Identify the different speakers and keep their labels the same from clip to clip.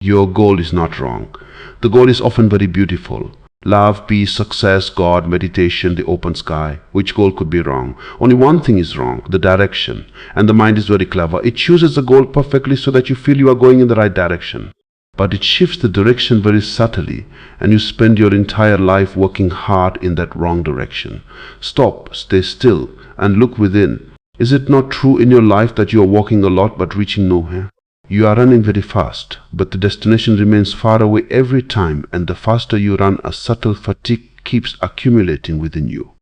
Speaker 1: Your goal is not wrong. The goal is often very beautiful. Love, peace, success, God, meditation, the open sky. Which goal could be wrong? Only one thing is wrong, the direction. And the mind is very clever. It chooses the goal perfectly so that you feel you are going in the right direction. But it shifts the direction very subtly, and you spend your entire life working hard in that wrong direction. Stop, stay still, and look within. Is it not true in your life that you are walking a lot but reaching nowhere? You are running very fast, but the destination remains far away every time, and the faster you run, a subtle fatigue keeps accumulating within you.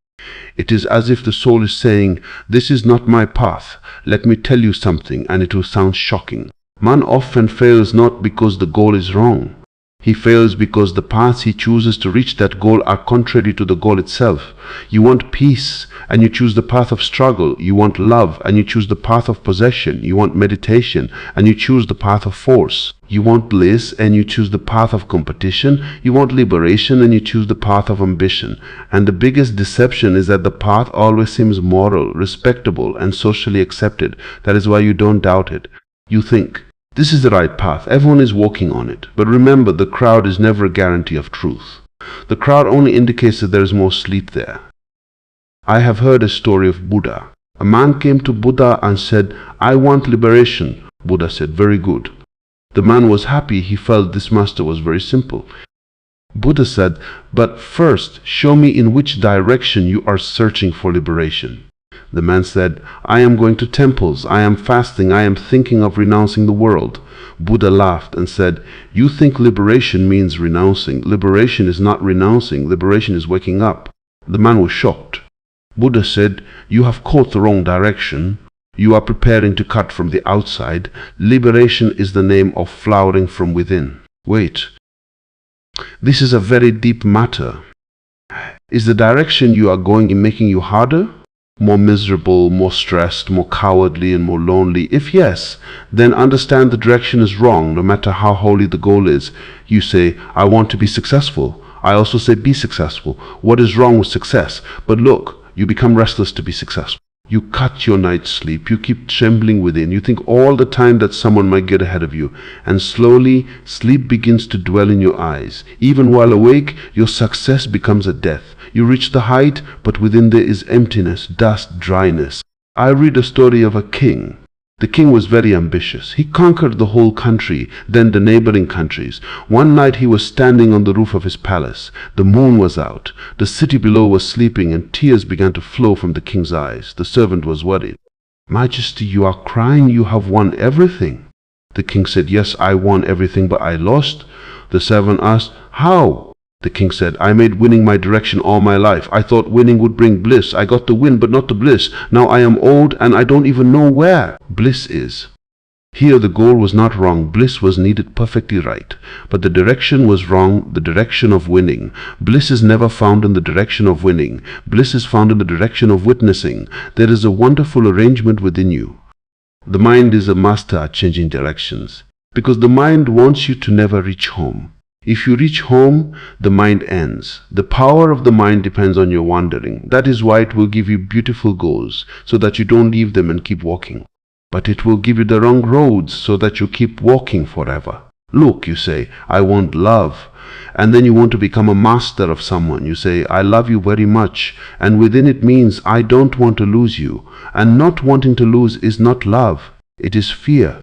Speaker 1: It is as if the soul is saying, "This is not my path. Let me tell you something," and it will sound shocking. Man often fails not because the goal is wrong. He fails because the paths he chooses to reach that goal are contrary to the goal itself. You want peace, and you choose the path of struggle. You want love, and you choose the path of possession. You want meditation, and you choose the path of force. You want bliss, and you choose the path of competition. You want liberation, and you choose the path of ambition. And the biggest deception is that the path always seems moral, respectable, and socially accepted. That is why you don't doubt it. You think, this is the right path, everyone is walking on it. But remember, the crowd is never a guarantee of truth. The crowd only indicates that there is more sleep there. I have heard a story of Buddha. A man came to Buddha and said, "I want liberation." Buddha said, "Very good." The man was happy. He felt this master was very simple. Buddha said, "But first, show me in which direction you are searching for liberation." The man said, "I am going to temples, I am fasting, I am thinking of renouncing the world." Buddha laughed and said, "You think liberation means renouncing. Liberation is not renouncing, liberation is waking up." The man was shocked. Buddha said, "You have caught the wrong direction. You are preparing to cut from the outside. Liberation is the name of flowering from within." Wait. This is a very deep matter. Is the direction you are going in making you harder? More miserable, more stressed, more cowardly, and more lonely? If yes, then understand the direction is wrong, no matter how holy the goal is. You say, "I want to be successful." I also say, "Be successful." What is wrong with success? But look, you become restless to be successful. You cut your night's sleep. You keep trembling within. You think all the time that someone might get ahead of you. And slowly, sleep begins to dwell in your eyes. Even while awake, your success becomes a death. You reach the height, but within there is emptiness, dust, dryness. I read a story of a king. The king was very ambitious. He conquered the whole country, then the neighboring countries. One night he was standing on the roof of his palace. The moon was out. The city below was sleeping, and tears began to flow from the king's eyes. The servant was worried. "Majesty, you are crying. You have won everything." The king said, "Yes, I won everything, but I lost." The servant asked, "How?" The king said, "I made winning my direction all my life. I thought winning would bring bliss. I got the win, but not the bliss. Now I am old, and I don't even know where bliss is." Here the goal was not wrong. Bliss was needed perfectly right. But the direction was wrong, the direction of winning. Bliss is never found in the direction of winning. Bliss is found in the direction of witnessing. There is a wonderful arrangement within you. The mind is a master at changing directions, because the mind wants you to never reach home. If you reach home, the mind ends. The power of the mind depends on your wandering. That is why it will give you beautiful goals, so that you don't leave them and keep walking. But it will give you the wrong roads, so that you keep walking forever. Look, you say, "I want love." And then you want to become a master of someone. You say, "I love you very much." And within it means, "I don't want to lose you." And not wanting to lose is not love. It is fear.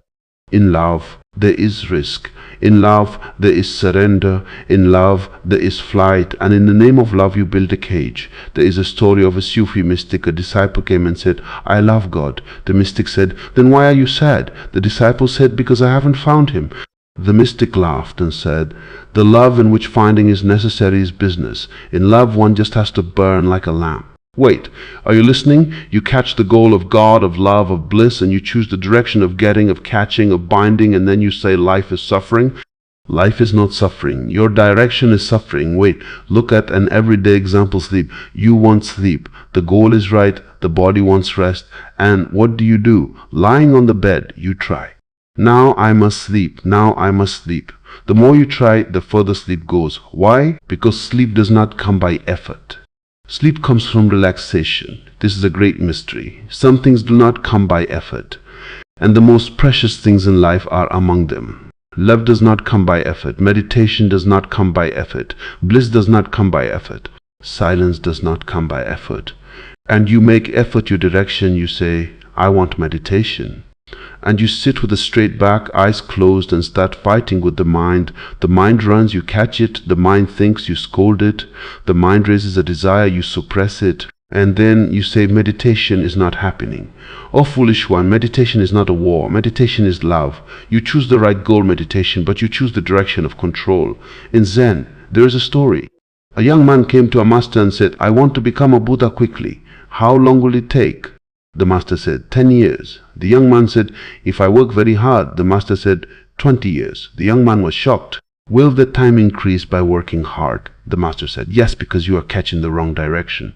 Speaker 1: In love, there is risk. In love, there is surrender. In love, there is flight. And in the name of love, you build a cage. There is a story of a Sufi mystic. A disciple came and said, "I love God." The mystic said, "Then why are you sad?" The disciple said, "Because I haven't found him." The mystic laughed and said, "The love in which finding is necessary is business. In love, one just has to burn like a lamp." Wait, are you listening? You catch the goal of God, of love, of bliss, and you choose the direction of getting, of catching, of binding, and then you say life is suffering. Life is not suffering. Your direction is suffering. Wait, look at an everyday example: sleep. You want sleep. The goal is right. The body wants rest. And what do? Lying on the bed, you try. Now I must sleep. Now I must sleep. The more you try, the further sleep goes. Why? Because sleep does not come by effort. Sleep comes from relaxation. This is a great mystery. Some things do not come by effort, and the most precious things in life are among them. Love does not come by effort. Meditation does not come by effort. Bliss does not come by effort. Silence does not come by effort. And you make effort your direction. You say, I want meditation. And you sit with a straight back, eyes closed, and start fighting with the mind. The mind runs, you catch it. The mind thinks, you scold it. The mind raises a desire, you suppress it. And then you say, meditation is not happening. Oh, foolish one, meditation is not a war. Meditation is love. You choose the right goal, meditation, but you choose the direction of control. In Zen, there is a story. A young man came to a master and said, I want to become a Buddha quickly. How long will it take? The master said, 10 years. The young man said, if I work very hard. The master said, 20 years. The young man was shocked. Will the time increase by working hard? The master said, yes, because you are catching the wrong direction.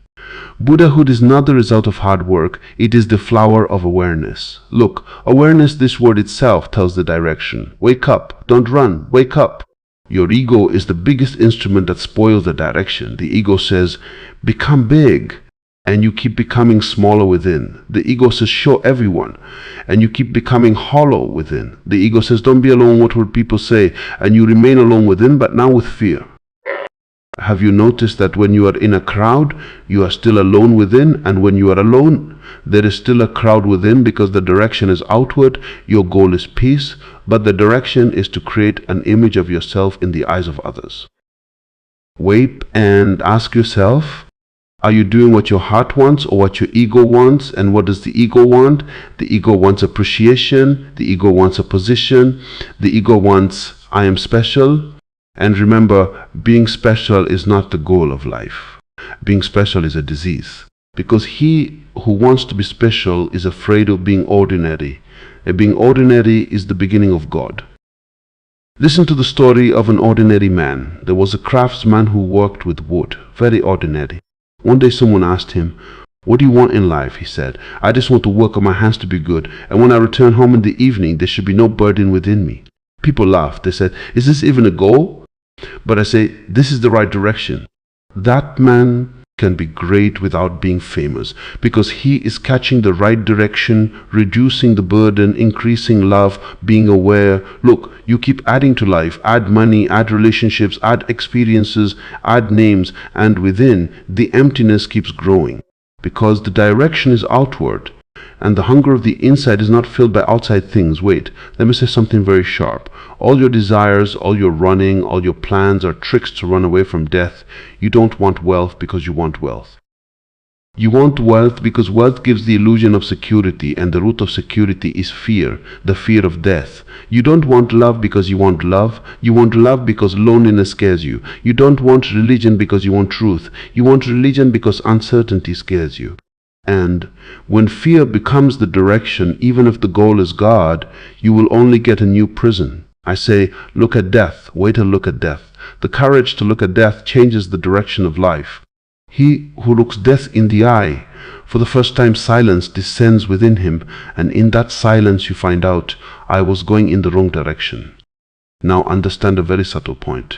Speaker 1: Buddhahood is not the result of hard work. It is the flower of awareness. Look, awareness, this word itself, tells the direction. Wake up. Don't run. Wake up. Your ego is the biggest instrument that spoils the direction. The ego says, become big. And you keep becoming smaller within. The ego says, show everyone. And you keep becoming hollow within. The ego says, don't be alone, what will people say? And you remain alone within, but now with fear. Have you noticed that when you are in a crowd, you are still alone within? And when you are alone, there is still a crowd within, because the direction is outward. Your goal is peace, but the direction is to create an image of yourself in the eyes of others. Wait and ask yourself, are you doing what your heart wants or what your ego wants? And what does the ego want? The ego wants appreciation. The ego wants a position. The ego wants, I am special. And remember, being special is not the goal of life. Being special is a disease. Because he who wants to be special is afraid of being ordinary. And being ordinary is the beginning of God. Listen to the story of an ordinary man. There was a craftsman who worked with wood. Very ordinary. One day someone asked him, what do you want in life? He said, I just want to work on my hands to be good. And when I return home in the evening, there should be no burden within me. People laughed. They said, is this even a goal? But I say, this is the right direction. That man can be great without being famous, because he is catching the right direction, reducing the burden, increasing love, being aware. Look, you keep adding to life, add money, add relationships, add experiences, add names, and within, the emptiness keeps growing, because the direction is outward, and the hunger of the inside is not filled by outside things. Wait, let me say something very sharp. All your desires, all your running, all your plans are tricks to run away from death. You don't want wealth because you want wealth. You want wealth because wealth gives the illusion of security, and the root of security is fear, the fear of death. You don't want love because you want love. You want love because loneliness scares you. You don't want religion because you want truth. You want religion because uncertainty scares you. And when fear becomes the direction, even if the goal is God, you will only get a new prison. I say, look at death. Wait a look at death. The courage to look at death changes the direction of life. He who looks death in the eye, for the first time silence descends within him, and in that silence you find out, I was going in the wrong direction. Now understand a very subtle point.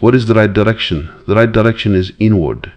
Speaker 1: What is the right direction? The right direction is inward.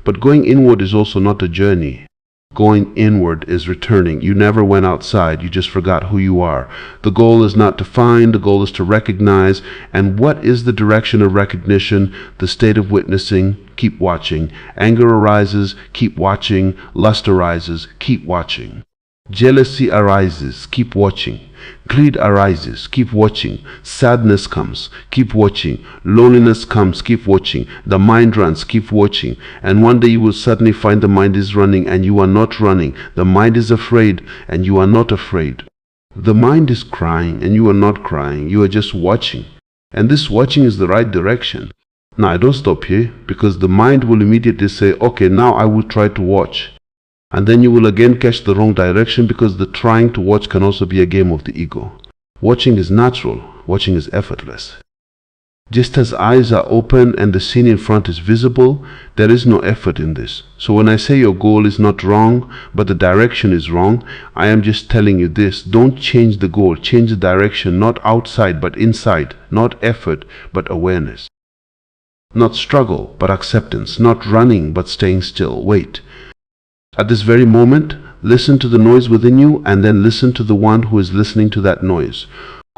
Speaker 1: But going inward is also not a journey. Going inward is returning. You never went outside. You just forgot who you are. The goal is not to find. The goal is to recognize. And what is the direction of recognition? The state of witnessing. Keep watching. Anger arises. Keep watching. Lust arises. Keep watching. Jealousy arises. Keep watching. Greed arises. Keep watching. Sadness comes. Keep watching. Loneliness comes. Keep watching. The mind runs. Keep watching. And one day you will suddenly find the mind is running and you are not running. The mind is afraid and you are not afraid. The mind is crying and you are not crying. You are just watching. And this watching is the right direction. Now I don't stop here, because the mind will immediately say, okay, now I will try to watch. And then you will again catch the wrong direction, because the trying to watch can also be a game of the ego. Watching is natural. Watching is effortless. Just as eyes are open and the scene in front is visible, there is no effort in this. So when I say your goal is not wrong, but the direction is wrong, I am just telling you this. Don't change the goal. Change the direction, not outside but inside. Not effort but awareness. Not struggle but acceptance. Not running but staying still. Wait. At this very moment, listen to the noise within you, and then listen to the one who is listening to that noise.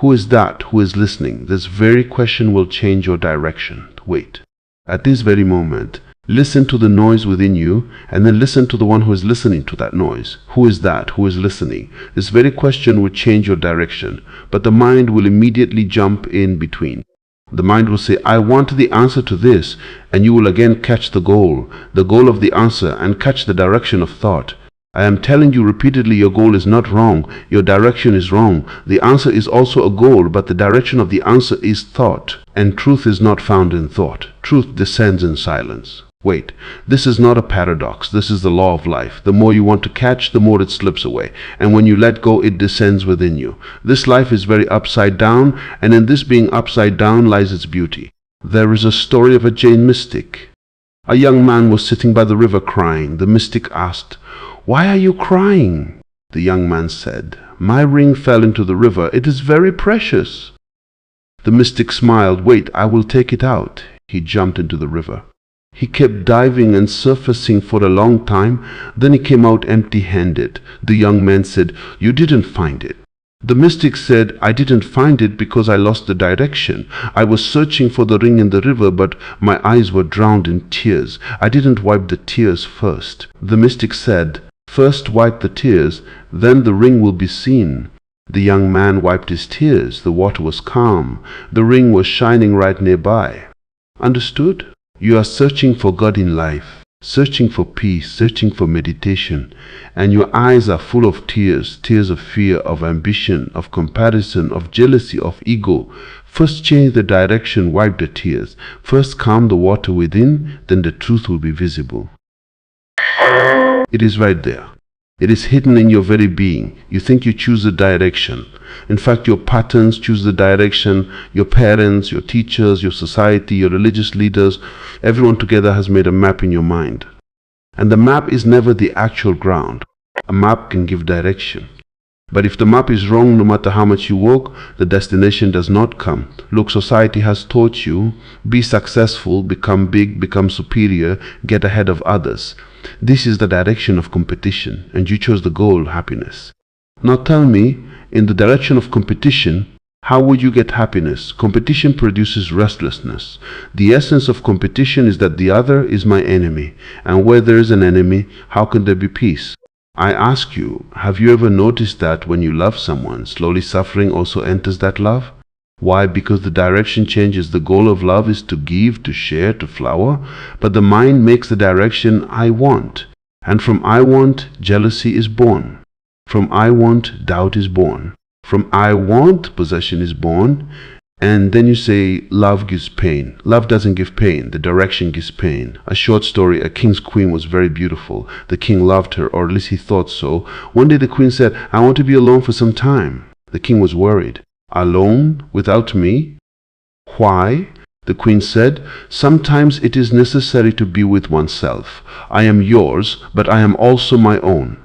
Speaker 1: Who is that who is listening? This very question will change your direction. Wait. At this very moment, listen to the noise within you, and then listen to the one who is listening to that noise. Who is that who is listening? This very question will change your direction, but the mind will immediately jump in between. The mind will say, I want the answer to this, and you will again catch the goal of the answer, and catch the direction of thought. I am telling you repeatedly, your goal is not wrong, your direction is wrong. The answer is also a goal, but the direction of the answer is thought, and truth is not found in thought. Truth descends in silence. Wait, this is not a paradox, this is the law of life. The more you want to catch, the more it slips away, and when you let go, it descends within you. This life is very upside down, and in this being upside down lies its beauty. There is a story of a Jain mystic. A young man was sitting by the river crying. The mystic asked, Why are you crying? The young man said, My ring fell into the river, it is very precious. The mystic smiled, Wait, I will take it out. He jumped into the river. He kept diving and surfacing for a long time, then he came out empty-handed. The young man said, You didn't find it. The mystic said, I didn't find it because I lost the direction. I was searching for the ring in the river, but my eyes were drowned in tears. I didn't wipe the tears first. The mystic said, First wipe the tears, then the ring will be seen. The young man wiped his tears. The water was calm. The ring was shining right nearby. Understood? You are searching for God in life, searching for peace, searching for meditation, and your eyes are full of tears, tears of fear, of ambition, of comparison, of jealousy, of ego. First change the direction, wipe the tears. First calm the water within, then the truth will be visible. It is right there. It is hidden in your very being. You think you choose the direction. In fact, your patterns choose the direction. Your parents, your teachers, your society, your religious leaders, everyone together has made a map in your mind. And the map is never the actual ground. A map can give direction. But if the map is wrong, no matter how much you walk, the destination does not come. Look, society has taught you, be successful, become big, become superior, get ahead of others. This is the direction of competition, and you chose the goal, happiness. Now tell me, in the direction of competition, how would you get happiness? Competition produces restlessness. The essence of competition is that the other is my enemy, and where there is an enemy, how can there be peace? I ask you, have you ever noticed that when you love someone, slowly suffering also enters that love? Why? Because the direction changes. The goal of love is to give, to share, to flower, but the mind makes the direction I want. And from I want, jealousy is born. From I want, doubt is born. From I want, possession is born. And then you say, love gives pain. Love doesn't give pain. The direction gives pain. A short story, a king's queen was very beautiful. The king loved her, or at least he thought so. One day the queen said, I want to be alone for some time. The king was worried. Alone? Without me? Why? The queen said, sometimes it is necessary to be with oneself. I am yours, but I am also my own.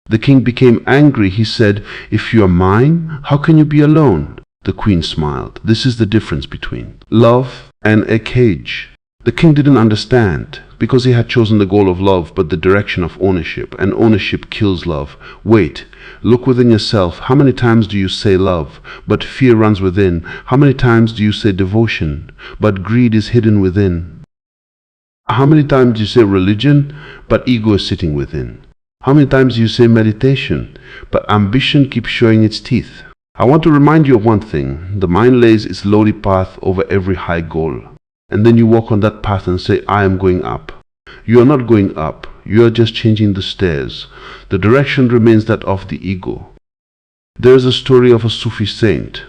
Speaker 1: The king became angry. He said, if you are mine, how can you be alone? The queen smiled. This is the difference between love and a cage. The king didn't understand, because he had chosen the goal of love, but the direction of ownership, and ownership kills love. Wait, look within yourself. How many times do you say love, but fear runs within? How many times do you say devotion, but greed is hidden within? How many times do you say religion, but ego is sitting within? How many times do you say meditation, but ambition keeps showing its teeth? I want to remind you of one thing. The mind lays its lowly path over every high goal. And then you walk on that path and say, I am going up. You are not going up. You are just changing the stairs. The direction remains that of the ego. There is a story of a Sufi saint.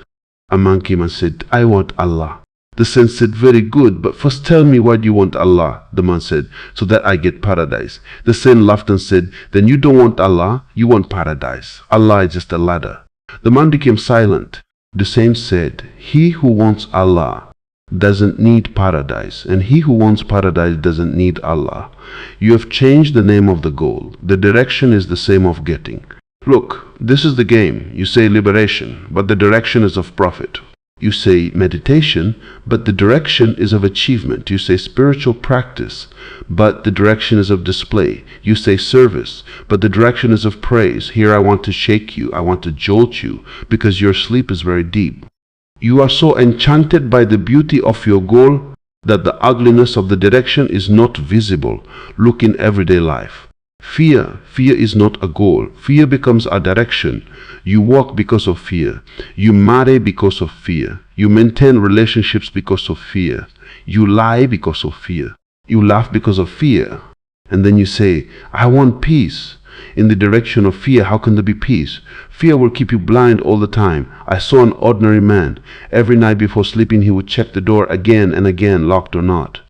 Speaker 1: A man came and said, I want Allah. The saint said, very good, but first tell me why do you want Allah? The man said, so that I get paradise. The saint laughed and said, then you don't want Allah, you want paradise. Allah is just a ladder. The man became silent. The saint said, he who wants Allah doesn't need paradise, and he who wants paradise doesn't need Allah. You have changed the name of the goal. The direction is the same of getting. Look, this is the game. You say liberation, but the direction is of profit. You say meditation, but the direction is of achievement. You say spiritual practice, but the direction is of display. You say service, but the direction is of praise. Here I want to shake you, I want to jolt you, because your sleep is very deep. You are so enchanted by the beauty of your goal that the ugliness of the direction is not visible. Look in everyday life. Fear is not a goal. Fear becomes a direction. You walk because of fear. You marry because of fear. You maintain relationships because of fear. You lie because of fear. You laugh because of fear. And then you say, I want peace. In the direction of fear, how can there be peace? Fear will keep you blind all the time. I saw an ordinary man. Every night before sleeping, he would check the door again and again, locked or not.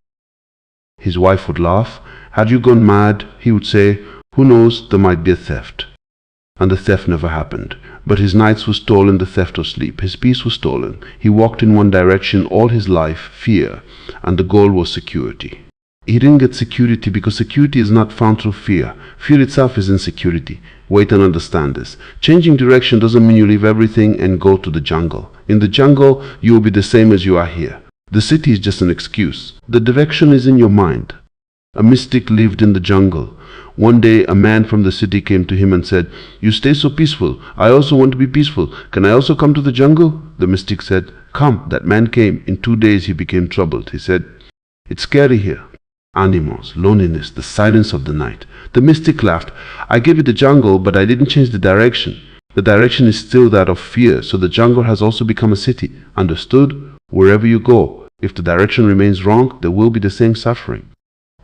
Speaker 1: His wife would laugh. Had you gone mad? He would say, who knows, there might be a theft. And the theft never happened. But his nights were stolen, the theft of sleep. His peace was stolen. He walked in one direction all his life, fear, and the goal was security. He didn't get security because security is not found through fear. Fear itself is insecurity. Wait and understand this. Changing direction doesn't mean you leave everything and go to the jungle. In the jungle, you will be the same as you are here. The city is just an excuse. The direction is in your mind. A mystic lived in the jungle. One day, a man from the city came to him and said, you stay so peaceful. I also want to be peaceful. Can I also come to the jungle? The mystic said, come. That man came. In 2 days, he became troubled. He said, it's scary here. Animals, loneliness, the silence of the night. The mystic laughed. I gave you the jungle, but I didn't change the direction. The direction is still that of fear, so the jungle has also become a city. Understood? Wherever you go, if the direction remains wrong, there will be the same suffering.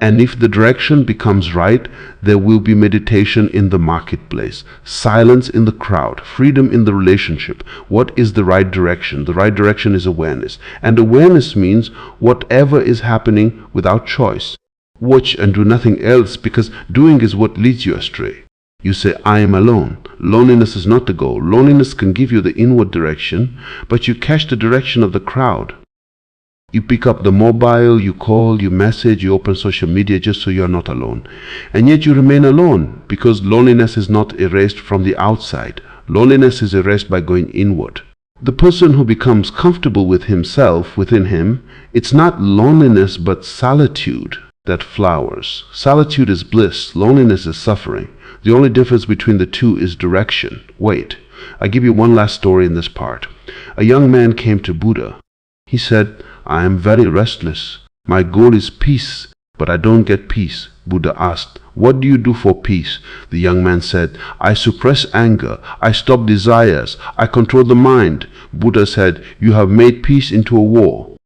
Speaker 1: And if the direction becomes right, there will be meditation in the marketplace, silence in the crowd, freedom in the relationship. What is the right direction? The right direction is awareness. And awareness means whatever is happening without choice. Watch and do nothing else, because doing is what leads you astray. You say, I am alone. Loneliness is not the goal. Loneliness can give you the inward direction, but you catch the direction of the crowd. You pick up the mobile, you call, you message, you open social media just so you're not alone. And yet you remain alone because loneliness is not erased from the outside. Loneliness is erased by going inward. The person who becomes comfortable with himself, within him, it's not loneliness but solitude that flowers. Solitude is bliss, loneliness is suffering. The only difference between the two is direction. Wait, I give you one last story in this part. A young man came to Buddha. He said, I am very restless. My goal is peace, but I don't get peace. Buddha asked, what do you do for peace? The young man said, I suppress anger. I stop desires. I control the mind. Buddha said, you have made peace into a war.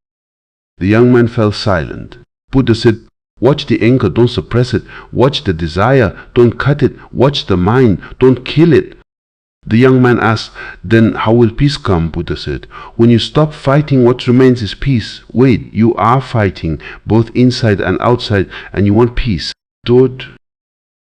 Speaker 1: The young man fell silent. Buddha said, watch the anger, don't suppress it. Watch the desire, don't cut it. Watch the mind, don't kill it. The young man asked, then how will peace come? Buddha said, when you stop fighting, what remains is peace. Wait, you are fighting, both inside and outside, and you want peace. Dude,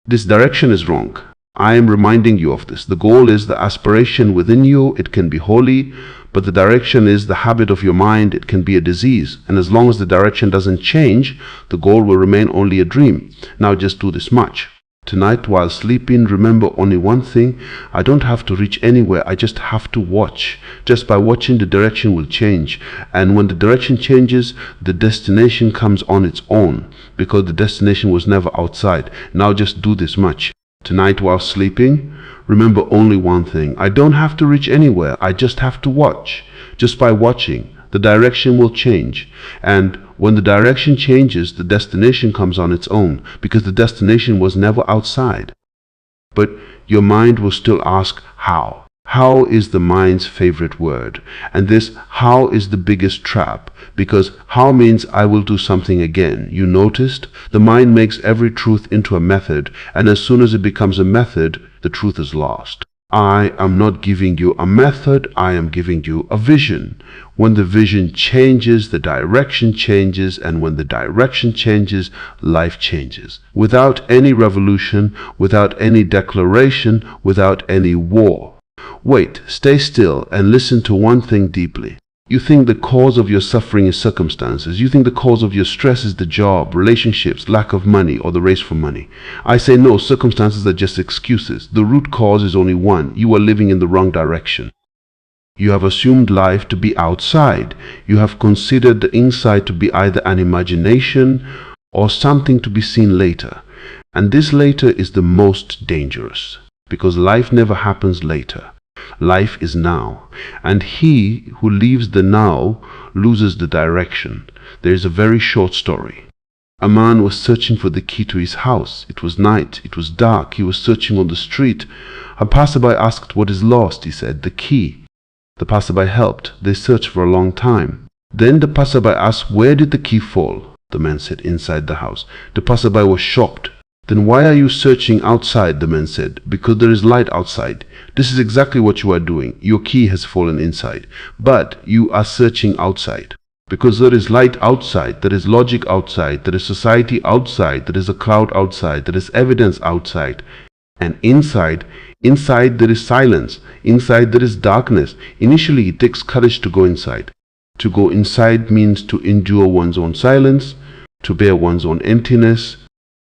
Speaker 1: this direction is wrong. I am reminding you of this. The goal is the aspiration within you. It can be holy, but the direction is the habit of your mind. It can be a disease. And as long as the direction doesn't change, the goal will remain only a dream. Now just do this much. Tonight while sleeping, remember only one thing. I don't have to reach anywhere. I just have to watch. Just by watching, the direction will change. And when the direction changes, the destination comes on its own, because the destination was never outside. Now just do this much. Tonight while sleeping, remember only one thing. I don't have to reach anywhere. I just have to watch. Just by watching, the direction will change. And when the direction changes, the destination comes on its own, because the destination was never outside. But your mind will still ask, how? How is the mind's favorite word. And this how is the biggest trap, because how means I will do something again. You noticed? The mind makes every truth into a method, and as soon as it becomes a method, the truth is lost. I am not giving you a method, I am giving you a vision. When the vision changes, the direction changes, and when the direction changes, life changes. Without any revolution, without any declaration, without any war. Wait, stay still and listen to one thing deeply. You think the cause of your suffering is circumstances. You think the cause of your stress is the job, relationships, lack of money, or the race for money. I say no, circumstances are just excuses. The root cause is only one. You are living in the wrong direction. You have assumed life to be outside. You have considered the inside to be either an imagination or something to be seen later. And this later is the most dangerous, because life never happens later. Life is now, and he who leaves the now loses the direction. There is a very short story. A man was searching for the key to his house. It was night. It was dark. He was searching on the street. A passerby asked, "What is lost?" He said, "The key." The passerby helped. They searched for a long time. Then the passerby asked, "Where did the key fall?" The man said, "Inside the house." The passerby was shocked. "Then why are you searching outside?" the man said. "Because there is light outside. This is exactly what you are doing. Your key has fallen inside, but you are searching outside. Because there is light outside, there is logic outside, there is society outside, there is a crowd outside, there is evidence outside. And inside there is silence. Inside there is darkness. Initially, it takes courage to go inside. To go inside means to endure one's own silence, to bear one's own emptiness,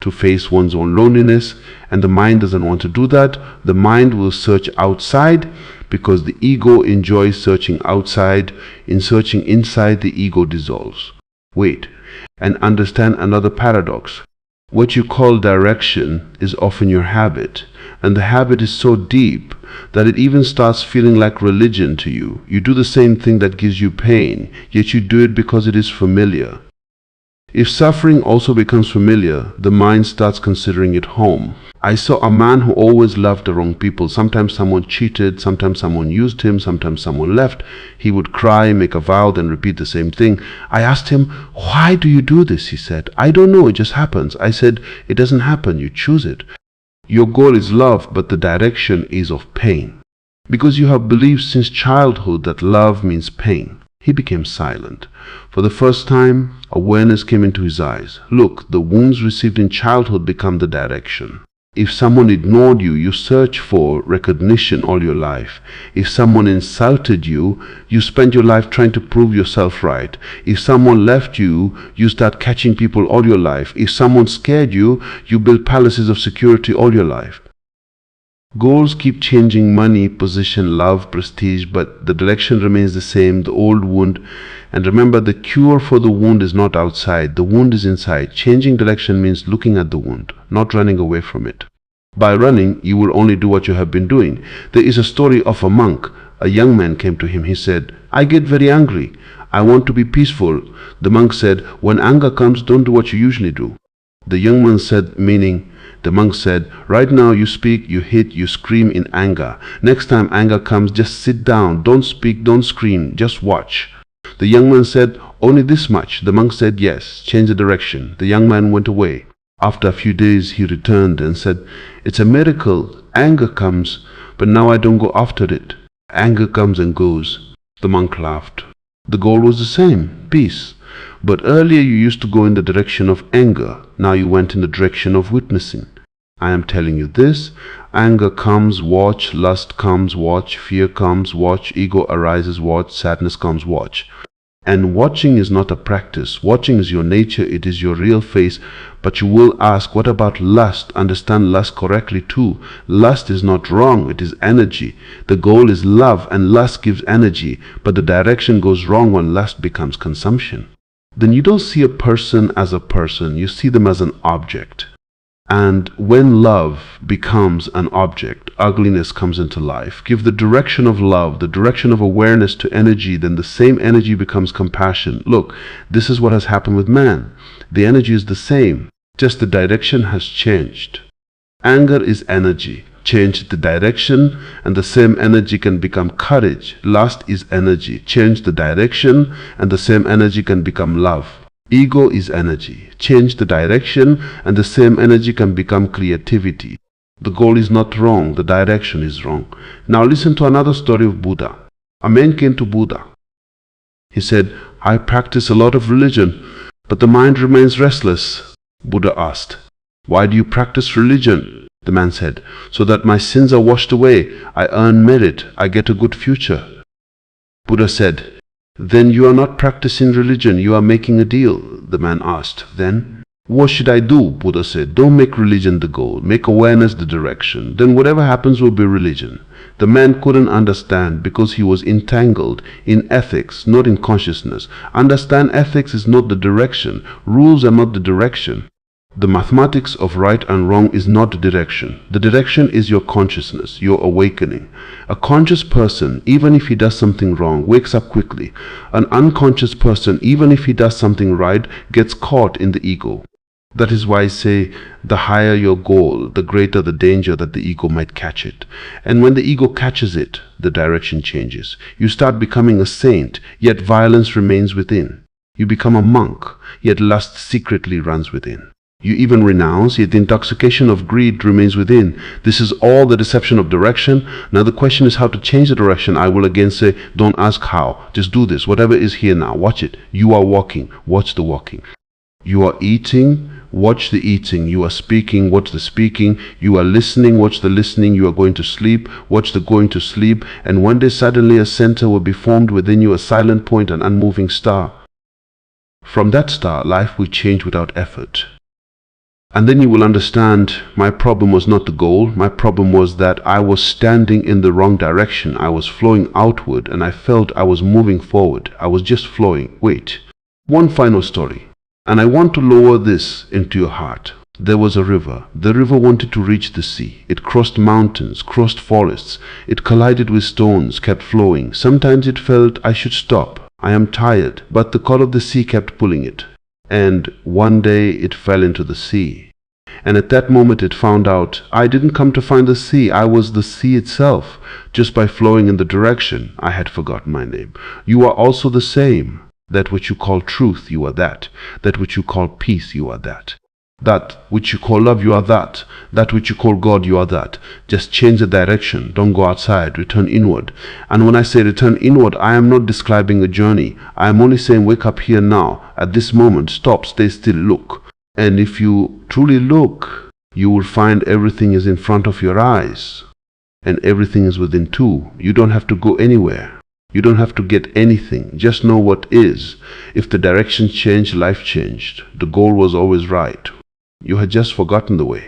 Speaker 1: to face one's own loneliness, and the mind doesn't want to do that. The mind will search outside because the ego enjoys searching outside. In searching inside, the ego dissolves. Wait, and understand another paradox. What you call direction is often your habit, and the habit is so deep that it even starts feeling like religion to you. You do the same thing that gives you pain, yet you do it because it is familiar. If suffering also becomes familiar, the mind starts considering it home. I saw a man who always loved the wrong people. Sometimes someone cheated, sometimes someone used him, sometimes someone left. He would cry, make a vow, then repeat the same thing. I asked him, "Why do you do this?" He said, "I don't know, it just happens." I said, "It doesn't happen, you choose it. Your goal is love, but the direction is of pain. Because you have believed since childhood that love means pain." He became silent. For the first time, awareness came into his eyes. Look, the wounds received in childhood become the direction. If someone ignored you, you search for recognition all your life. If someone insulted you, you spend your life trying to prove yourself right. If someone left you, you start catching people all your life. If someone scared you, you build palaces of security all your life. Goals keep changing: money, position, love, prestige, but the direction remains the same, the old wound. And remember, the cure for the wound is not outside, the wound is inside. Changing direction means looking at the wound, not running away from it. By running, you will only do what you have been doing. There is a story of a monk. A young man came to him. He said, "I get very angry. I want to be peaceful." The monk said, "When anger comes, don't do what you usually do." The young man said, meaning, the monk said, "Right now you speak, you hit, you scream in anger. Next time anger comes, just sit down. Don't speak, don't scream, just watch." The young man said, "Only this much?" The monk said, "Yes, change the direction." The young man went away. After a few days he returned and said, "It's a miracle. Anger comes, but now I don't go after it. Anger comes and goes." The monk laughed. The goal was the same, peace. But earlier you used to go in the direction of anger. Now you went in the direction of witnessing. I am telling you this: anger comes, watch; lust comes, watch; fear comes, watch; ego arises, watch; sadness comes, watch. And watching is not a practice. Watching is your nature, it is your real face. But you will ask, what about lust? Understand lust correctly too. Lust is not wrong, it is energy. The goal is love, and lust gives energy. But the direction goes wrong when lust becomes consumption. Then you don't see a person as a person, you see them as an object. And when love becomes an object, ugliness comes into life. Give the direction of love, the direction of awareness to energy, then the same energy becomes compassion. Look, this is what has happened with man. The energy is the same, just the direction has changed. Anger is energy. Change the direction and the same energy can become courage. Lust is energy. Change the direction and the same energy can become love. Ego is energy. Change the direction and the same energy can become creativity. The goal is not wrong, the direction is wrong. Now listen to another story of Buddha. A man came to Buddha. He said, "I practice a lot of religion, but the mind remains restless." Buddha asked, "Why do you practice religion?" The man said, "So that my sins are washed away, I earn merit, I get a good future." Buddha said, "Then you are not practicing religion, you are making a deal." The man asked, "Then?" What should I do? Buddha said, don't make religion the goal, make awareness the direction. Then whatever happens will be religion. The man couldn't understand because he was entangled in ethics, not in consciousness. Understand, ethics is not the direction. Rules are not the direction. The mathematics of right and wrong is not the direction. The direction is your consciousness, your awakening. A conscious person, even if he does something wrong, wakes up quickly. An unconscious person, even if he does something right, gets caught in the ego. That is why I say, the higher your goal, the greater the danger that the ego might catch it. And when the ego catches it, the direction changes. You start becoming a saint, yet violence remains within. You become a monk, yet lust secretly runs within. You even renounce, yet the intoxication of greed remains within. This is all the deception of direction. Now the question is how to change the direction. I will again say, don't ask how. Just do this. Whatever is here now, watch it. You are walking. Watch the walking. You are eating. Watch the eating. You are speaking. Watch the speaking. You are listening. Watch the listening. You are going to sleep. Watch the going to sleep. And one day suddenly a center will be formed within you, a silent point, an unmoving star. From that star, life will change without effort. And then you will understand, my problem was not the goal. My problem was that I was standing in the wrong direction. I was flowing outward and I felt I was moving forward. I was just flowing. Wait. One final story. And I want to lower this into your heart. There was a river. The river wanted to reach the sea. It crossed mountains, crossed forests. It collided with stones, kept flowing. Sometimes it felt, I should stop. I am tired. But the call of the sea kept pulling it. And one day it fell into the sea. And at that moment it found out, I didn't come to find the sea. I was the sea itself. Just by flowing in the direction, I had forgotten my name. You are also the same. That which you call truth, you are that. That which you call peace, you are that. That which you call love, you are that. That which you call God, you are that. Just change the direction. Don't go outside. Return inward. And when I say return inward, I am not describing a journey. I am only saying wake up here now. At this moment, stop, stay still, look. And if you truly look, you will find everything is in front of your eyes. And everything is within too. You don't have to go anywhere. You don't have to get anything. Just know what is. If the direction changed, life changed. The goal was always right. You had just forgotten the way.